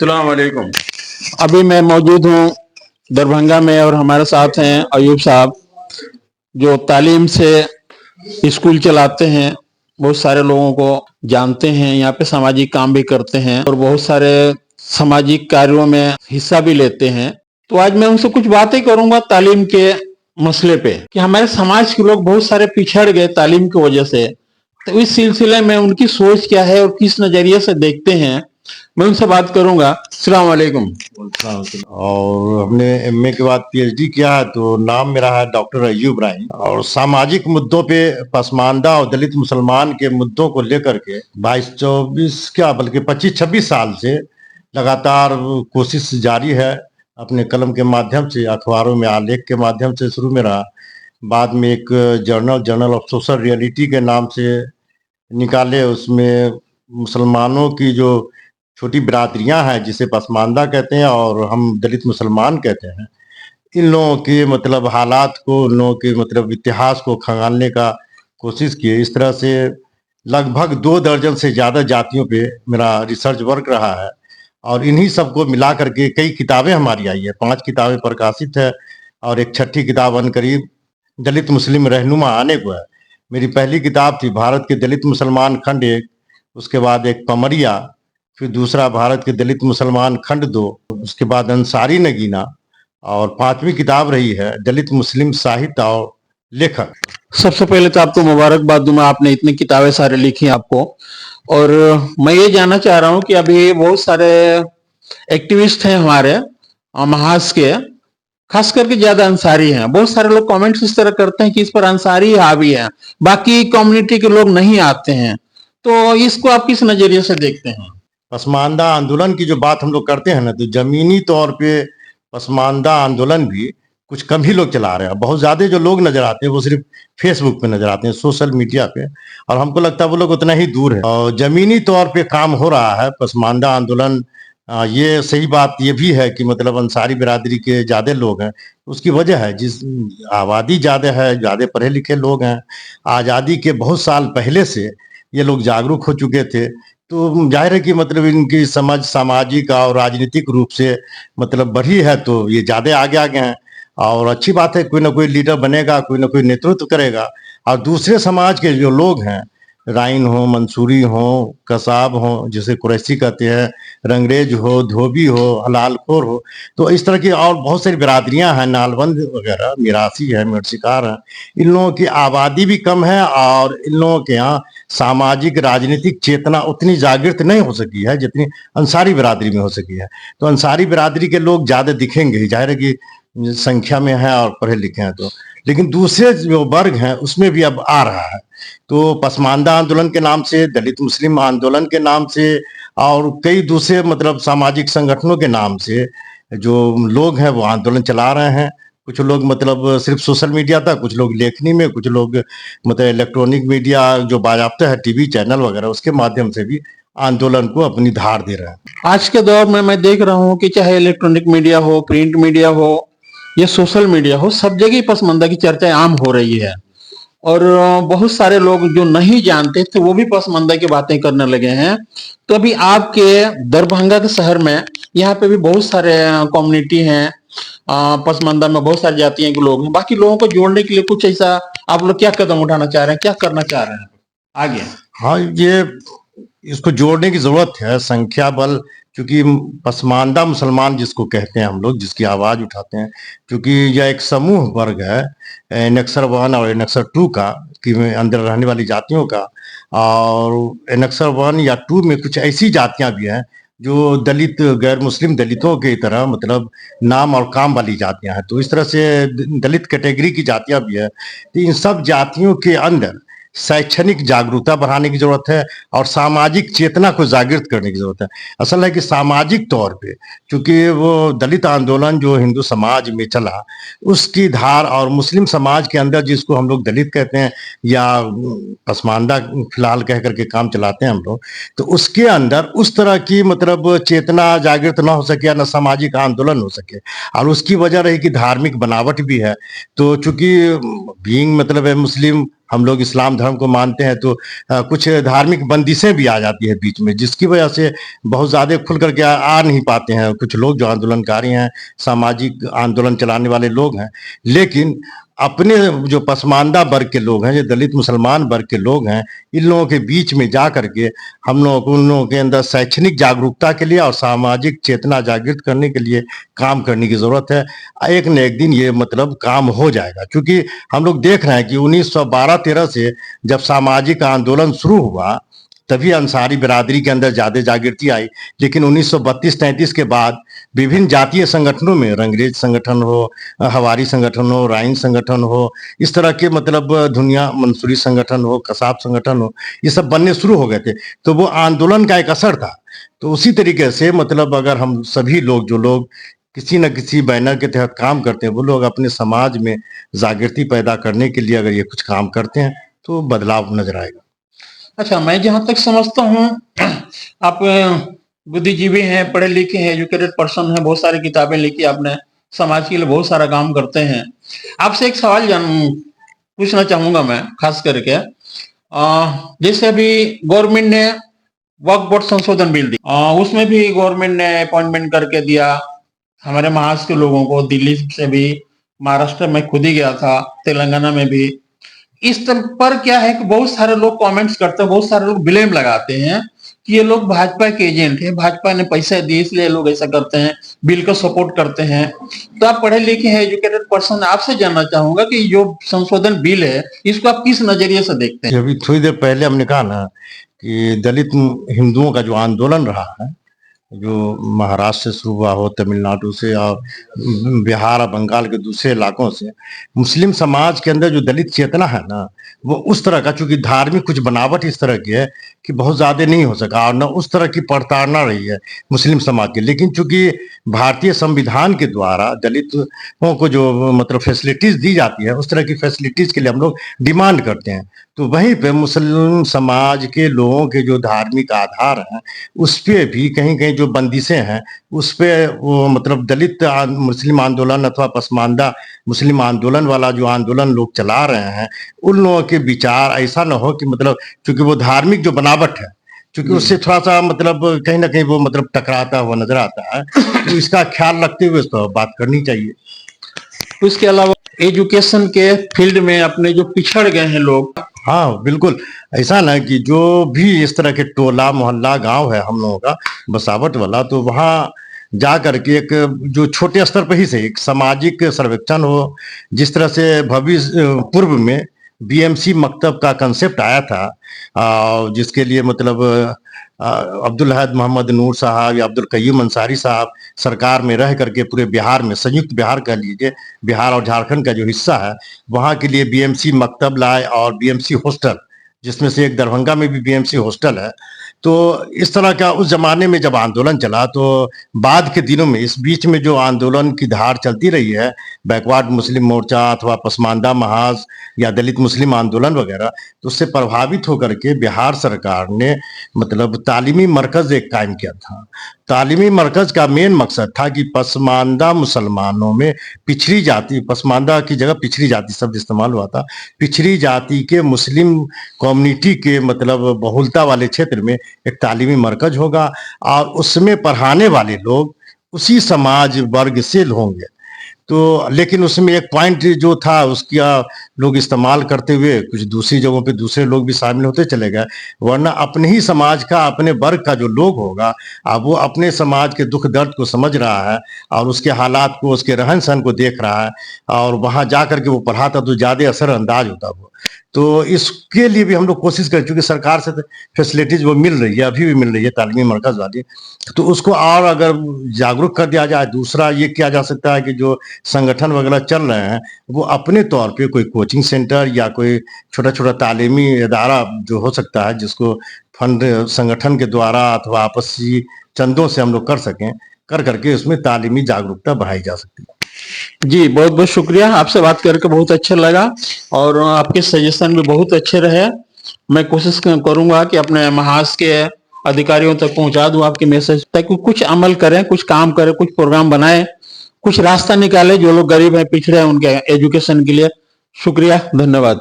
अस्सलाम वालेकुम। अभी मैं मौजूद हूँ दरभंगा में और हमारे साथ हैं अयूब साहब जो तालीम से स्कूल चलाते हैं। बहुत सारे लोगों को जानते हैं, यहाँ पे सामाजिक काम भी करते हैं और बहुत सारे सामाजिक कार्यों में हिस्सा भी लेते हैं। तो आज मैं उनसे कुछ बातें करूंगा तालीम के मसले पे कि हमारे समाज के लोग बहुत सारे पिछड़ गए तालीम की वजह से। तो इस सिलसिले में उनकी सोच क्या है और किस नजरिए से देखते हैं, मैं उनसे बात करूंगा। अस्सलाम वालेकुम। और हमने एमए के बाद पीएचडी किया है, तो नाम मेरा है डॉक्टर अय्यूब इब्राहिम। और सामाजिक मुद्दों पे पसमानदा और दलित मुसलमान के मुद्दों को लेकर के 22-24 क्या बल्कि 25-26 साल से लगातार कोशिश जारी है। अपने कलम के माध्यम से, अखबारों में आलेख के माध्यम से शुरू में रहा, बाद में एक जर्नल ऑफ सोशल रियलिटी के नाम से निकाले। उसमें मुसलमानों की जो छोटी बिरादरियां हैं जिसे पसमानदा कहते हैं और हम दलित मुसलमान कहते हैं, इन लोगों के मतलब हालात को, उन लोगों के मतलब इतिहास को खंगालने का कोशिश किए। इस तरह से लगभग 2 दर्जन से ज़्यादा जातियों पे मेरा रिसर्च वर्क रहा है और इन्हीं सबको मिला करके कई किताबें हमारी आई है। 5 किताबें प्रकाशित है और एक 6ठी किताब अनकरीब दलित मुस्लिम रहनुमा आने को है। मेरी पहली किताब थी भारत के दलित मुसलमान खंड 1, उसके बाद एक पमरिया, फिर दूसरा भारत के दलित मुसलमान खंड 2, उसके बाद अंसारी नगीना, और 5वीं किताब रही है दलित मुस्लिम साहित्य और लेखक। सबसे पहले तो आपको मुबारकबाद दूंगा, आपने इतनी किताबें सारे लिखी हैं आपको। और मैं ये जानना चाह रहा हूँ कि अभी बहुत सारे एक्टिविस्ट हैं हमारे महाज के, खास करके ज्यादा अंसारी हैं। बहुत सारे लोग कमेंट्स इस तरह करते हैं कि इस पर अंसारी हावी है, बाकी कम्युनिटी के लोग नहीं आते हैं। तो इसको आप किस नजरिए से देखते हैं? पसमानदा आंदोलन की जो बात हम लोग करते हैं ना, तो जमीनी तौर पे पसमानदा आंदोलन भी कुछ कम ही लोग चला रहे हैं। बहुत ज्यादा जो लोग नजर आते हैं वो सिर्फ फेसबुक पे नजर आते हैं, सोशल मीडिया पे, और हमको लगता है वो लोग उतना ही दूर है। और जमीनी तौर पे काम हो रहा है पसमानदा आंदोलन। ये सही बात ये भी है कि मतलब अंसारी बिरादरी के ज्यादा लोग हैं, उसकी वजह है जिस आबादी ज्यादा है, ज्यादा पढ़े लिखे लोग हैं। आज़ादी के बहुत साल पहले से ये लोग जागरूक हो चुके थे, तो जाहिर है कि मतलब इनकी समझ सामाजिक और राजनीतिक रूप से मतलब बढ़ी है, तो ये ज्यादा आगे आ गए हैं। और अच्छी बात है, कोई ना कोई लीडर बनेगा, कोई ना कोई नेतृत्व करेगा। और दूसरे समाज के जो लोग हैं, राइन हो, मंसूरी हो, कसाब हो जिसे कुरैशी कहते हैं, रंगरेज हो, धोबी हो, हलालखोर हो, तो इस तरह की और बहुत सारी बिरादरियां हैं, नालबंद वगैरह, मिरासी है, मिर्शिकार है। इन लोगों की आबादी भी कम है और इन लोगों के यहाँ सामाजिक राजनीतिक चेतना उतनी जागृत नहीं हो सकी है जितनी अंसारी बिरादरी में हो सकी है। तो अंसारी बिरादरी के लोग ज्यादा दिखेंगे ही, जाहिर है कि संख्या में है और पढ़े लिखे हैं। तो लेकिन दूसरे जो वर्ग हैं उसमें भी अब आ रहा है। तो पसमानदा आंदोलन के नाम से, दलित मुस्लिम आंदोलन के नाम से और कई दूसरे मतलब सामाजिक संगठनों के नाम से जो लोग हैं वो आंदोलन चला रहे हैं। कुछ लोग मतलब सिर्फ सोशल मीडिया तक, कुछ लोग लेखनी में, कुछ लोग मतलब इलेक्ट्रॉनिक मीडिया जो बाजाप्ता है, टीवी चैनल वगैरह, उसके माध्यम से भी आंदोलन को अपनी धार दे रहे हैं। आज के दौर में मैं देख रहा हूँ कि चाहे इलेक्ट्रॉनिक मीडिया हो, प्रिंट मीडिया हो या सोशल मीडिया हो, सब जगह पसमानदा की चर्चा आम हो रही है। और बहुत सारे लोग जो नहीं जानते थे वो भी पसमानदा की बातें करने लगे हैं। तो अभी आपके दरभंगा के शहर में यहाँ पे भी बहुत सारे कम्युनिटी हैं, पसमानदा में बहुत सारी जातियों के लोग हैं। बाकी लोगों को जोड़ने के लिए कुछ ऐसा आप लोग क्या कदम उठाना चाह रहे हैं, क्या करना चाह रहे हैं आगे? हाँ, ये इसको जोड़ने की जरूरत है, संख्या बल, क्योंकि पसमानदा मुसलमान जिसको कहते हैं हम लोग, जिसकी आवाज उठाते हैं, क्योंकि यह एक समूह वर्ग है एनेक्सर 1 और एनेक्सर 2 का, कि अंदर रहने वाली जातियों का। और एनेक्सर 1 या 2 में कुछ ऐसी जातियां भी हैं जो दलित, गैर मुस्लिम दलितों की तरह मतलब नाम और काम वाली जातियां हैं। तो इस तरह से दलित कैटेगरी की जातियां भी है। तो इन सब जातियों के अंदर शैक्षणिक जागरूकता बढ़ाने की जरूरत है और सामाजिक चेतना को जागृत करने की जरूरत है। असल है कि सामाजिक तौर पे, क्योंकि वो दलित आंदोलन जो हिंदू समाज में चला, उसकी धार, और मुस्लिम समाज के अंदर जिसको हम लोग दलित कहते हैं या पसमानदा फिलहाल कह करके काम चलाते हैं हम लोग, तो उसके अंदर उस तरह की मतलब चेतना जागृत ना हो सके या न सामाजिक आंदोलन हो सके। और उसकी वजह रही कि धार्मिक बनावट भी है। तो चूंकि बीइंग मतलब है मुस्लिम, हम लोग इस्लाम धर्म को मानते हैं, तो कुछ धार्मिक बंदिशें भी आ जाती है बीच में, जिसकी वजह से बहुत ज़्यादा खुल करके आ नहीं पाते हैं कुछ लोग जो आंदोलनकारी हैं, सामाजिक आंदोलन चलाने वाले लोग हैं। लेकिन अपने जो पसमानदा वर्ग के लोग हैं, जो दलित मुसलमान वर्ग के लोग हैं, इन लोगों के बीच में जा करके हम लोगों को उन लोगों के अंदर शैक्षणिक जागरूकता के लिए और सामाजिक चेतना जागृत करने के लिए काम करने की जरूरत है। एक न एक दिन ये मतलब काम हो जाएगा, क्योंकि हम लोग देख रहे हैं कि 1912-13 से जब सामाजिक आंदोलन शुरू हुआ तभी अंसारी बिरादरी के अंदर ज्यादा जागृति आई। लेकिन 1932-33 के बाद विभिन्न जातीय संगठनों में, रंगरेज संगठन हो, हवारी संगठन हो, राइन संगठन हो, इस तरह के मतलब धुनिया मंसूरी संगठन हो, कसाब संगठन हो, ये सब बनने शुरू हो गए थे। तो वो आंदोलन का एक असर था। तो उसी तरीके से मतलब अगर हम सभी लोग, जो लोग किसी न किसी बैनर के तहत काम करते हैं, वो लोग अपने समाज में जागृति पैदा करने के लिए अगर ये कुछ काम करते हैं तो बदलाव नजर आएगा। अच्छा, मैं जहां तक समझता हूँ आप बुद्धिजीवी हैं, पढ़े लिखे हैं, एजुकेटेड पर्सन हैं, बहुत सारी किताबें लिखी आपने, समाज के लिए बहुत सारा काम करते हैं। आपसे एक सवाल पूछना चाहूंगा मैं, खास करके जैसे अभी गवर्नमेंट ने वक्फ बोर्ड संशोधन बिल दी, उसमें भी गवर्नमेंट ने अपॉइंटमेंट करके दिया हमारे महाराष्ट्र के लोगों को। दिल्ली से भी, महाराष्ट्र में खुद ही गया था, तेलंगाना में भी। इस पर क्या है कि बहुत सारे लोग कमेंट्स करते हैं, बहुत सारे लोग ब्लेम लगाते हैं कि ये लोग भाजपा के एजेंट हैं, भाजपा ने पैसे दिए इसलिए लोग ऐसा करते हैं, बिल को सपोर्ट करते हैं। तो आप पढ़े लिखे हैं, एजुकेटेड पर्सन, आपसे जानना चाहूंगा कि जो संशोधन बिल है इसको आप किस नजरिए से देखते हैं? अभी थोड़ी देर पहले हमने कहा ना कि दलित हिंदुओं का जो आंदोलन रहा है, जो महाराष्ट्र से शुरू हुआ हो, तमिलनाडु से और बिहार और बंगाल के दूसरे इलाकों से, मुस्लिम समाज के अंदर जो दलित चेतना है ना, वो उस तरह का, चूंकि धार्मिक कुछ बनावट इस तरह की है कि बहुत ज्यादा नहीं हो सका, और न उस तरह की प्रताड़ना रही है मुस्लिम समाज की। लेकिन चूंकि भारतीय संविधान के द्वारा दलितों को जो मतलब फैसिलिटीज दी जाती है, उस तरह की फैसिलिटीज के लिए हम लोग डिमांड करते हैं। तो वहीं पे मुस्लिम समाज के लोगों के जो धार्मिक आधार हैं, उस पे भी कहीं कहीं जो बंदिशें हैं, उस पे वो मतलब दलित मुस्लिम आंदोलन अथवा पसमानदा मुस्लिम आंदोलन वाला जो आंदोलन लोग चला रहे हैं, उन लोगों के विचार ऐसा ना हो कि मतलब चूंकि वो धार्मिक जो बनावट है, चूंकि उससे थोड़ा सा मतलब कहीं ना कहीं वो मतलब टकराता हुआ नजर आता है, तो इसका ख्याल रखते हुए इस पर बात करनी चाहिए। उसके अलावा एजुकेशन के फील्ड में अपने जो पिछड़ गए हैं लोग, हाँ बिल्कुल, ऐसा ना कि जो भी इस तरह के टोला मोहल्ला गांव है हम लोगों का बसावट वाला, तो वहाँ जा करके एक जो छोटे स्तर पर ही से एक सामाजिक सर्वेक्षण हो, जिस तरह से भविष्य पूर्व में बीएमसी मकतब का कंसेप्ट आया था, जिसके लिए मतलब अब्दुल अहद मोहम्मद नूर साहब या अब्दुल कय्यूम अंसारी साहब सरकार में रह करके पूरे बिहार में, संयुक्त बिहार कह लीजिए, बिहार और झारखंड का जो हिस्सा है, वहाँ के लिए बीएमसी मकतब लाए और बीएमसी हॉस्टल, जिसमें से एक दरभंगा में भी बीएमसी हॉस्टल है। तो इस तरह का उस जमाने में जब आंदोलन चला, तो बाद के दिनों में इस बीच में जो आंदोलन की धार चलती रही है, बैकवर्ड मुस्लिम मोर्चा अथवा पसमानदा महाज या दलित मुस्लिम आंदोलन वगैरह, तो उससे प्रभावित होकर के बिहार सरकार ने मतलब तालीमी मरकज एक कायम किया था। तालीमी मरकज का मेन मकसद था कि पसमानदा मुसलमानों में पिछड़ी जाति, पसमानदा की जगह पिछड़ी जाति शब्द इस्तेमाल हुआ था, पिछड़ी जाति के मुस्लिम कम्युनिटी के मतलब बहुलता वाले क्षेत्र में एक तालीमी मरकज होगा, और उसमें पढ़ाने वाले लोग उसी समाज वर्ग से होंगे। तो लेकिन उसमें एक पॉइंट जो था उसका लोग इस्तेमाल करते हुए कुछ दूसरी जगहों पे दूसरे लोग भी शामिल होते चले गए, वरना अपने ही समाज का, अपने वर्ग का जो लोग होगा, अब वो अपने समाज के दुख दर्द को समझ रहा है और उसके हालात को, उसके रहन सहन को देख रहा है, और वहां जा करके वो पढ़ाता तो ज्यादा असरअंदाज होता वो। तो इसके लिए भी हम लोग कोशिश कर, चूंकि सरकार से फैसिलिटीज वो मिल रही है, अभी भी मिल रही है तालीमी मरकज वाली, तो उसको और अगर जागरूक कर दिया जाए। दूसरा ये किया जा सकता है कि जो संगठन वगैरह चल रहे हैं, वो अपने तौर पे कोई कोचिंग सेंटर या कोई छोटा छोटा तालीमी इदारा जो हो सकता है, जिसको फंड संगठन के द्वारा अथवा आपसी चंदों से हम लोग कर सकें, कर करके उसमें तालीमी जागरूकता बढ़ाई जा सकती है। जी बहुत बहुत शुक्रिया, आपसे बात करके बहुत अच्छा लगा और आपके सजेशन भी बहुत अच्छे रहे। मैं कोशिश करूंगा कि अपने महाज के अधिकारियों तक पहुंचा दूं आपके मैसेज, ताकि कुछ अमल करें, कुछ काम करें, कुछ प्रोग्राम बनाएं, कुछ रास्ता निकाले जो लोग गरीब हैं, पिछड़े हैं, उनके एजुकेशन के लिए। शुक्रिया, धन्यवाद।